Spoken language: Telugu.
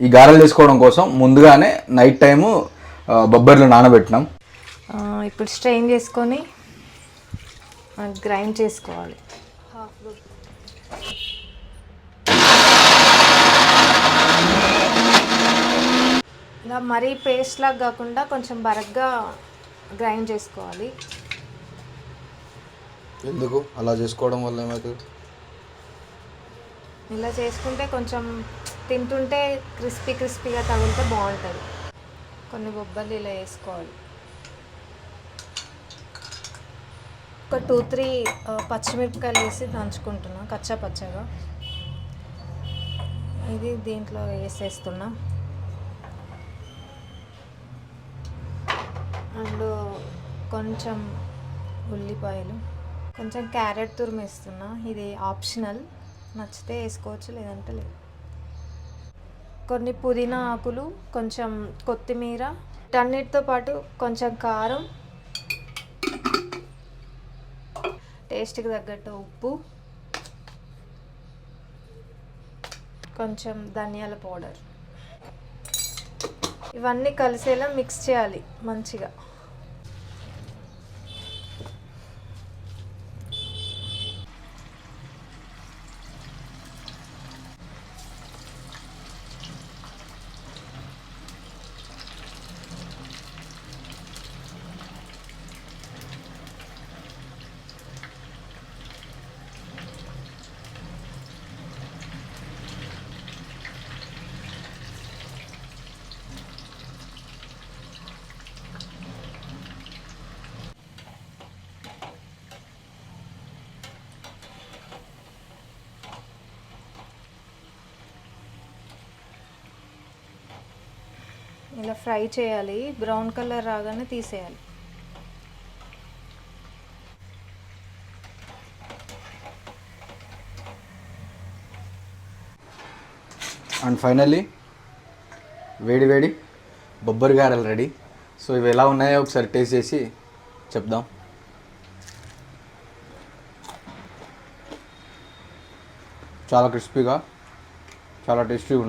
ఈ గారెలు చేసుకోవడం కోసం ముందుగానే నైట్ టైము బొబ్బర్లు నానబెట్టినాం. ఇప్పుడు స్ట్రెయిన్ చేసుకొని గ్రైండ్ చేసుకోవాలి. ఇలా మరీ పేస్ట్ లాగా కాకుండా కొంచెం బరగ్గా గ్రైండ్ చేసుకోవాలి. ఎందుకు అలా చేసుకోవడం వల్ల ఏమవుతుంది? ఇలా చేసుకుంటే కొంచెం తింటుంటే క్రిస్పీగా తగిలితే బాగుంటుంది. కొన్ని బొబ్బర్లు ఇలా వేసుకోవాలి. ఒక 2-3 పచ్చిమిరపకాయలు వేసి దంచుకుంటున్నా పచ్చగా. ఇది దీంట్లో వేసేస్తున్నా. అండ్ కొంచెం ఉల్లిపాయలు, కొంచెం క్యారెట్ తురిమేస్తున్నా. ఇది ఆప్షనల్, నచ్చితే వేసుకోవచ్చు లేదంటే లేదు. కొన్ని పుదీనా ఆకులు, కొంచెం కొత్తిమీర, వీటన్నిటితో పాటు కొంచెం కారం, టేస్ట్కి తగ్గట్టు ఉప్పు, కొంచెం ధనియాల పౌడర్, ఇవన్నీ కలిసేలా మిక్స్ చేయాలి మంచిగా. ఇలా ఫ్రై చేయాలి. బ్రౌన్ కలర్ రాగానే తీసేయాలి. అండ్ ఫైనల్లీ వేడి బొబ్బరి గారెలు రెడీ. సో ఇవి ఎలా ఉన్నాయో ఒకసారి టేస్ట్ చేసి చెప్దాం. చాలా క్రిస్పీగా, చాలా టేస్టీగా ఉంది.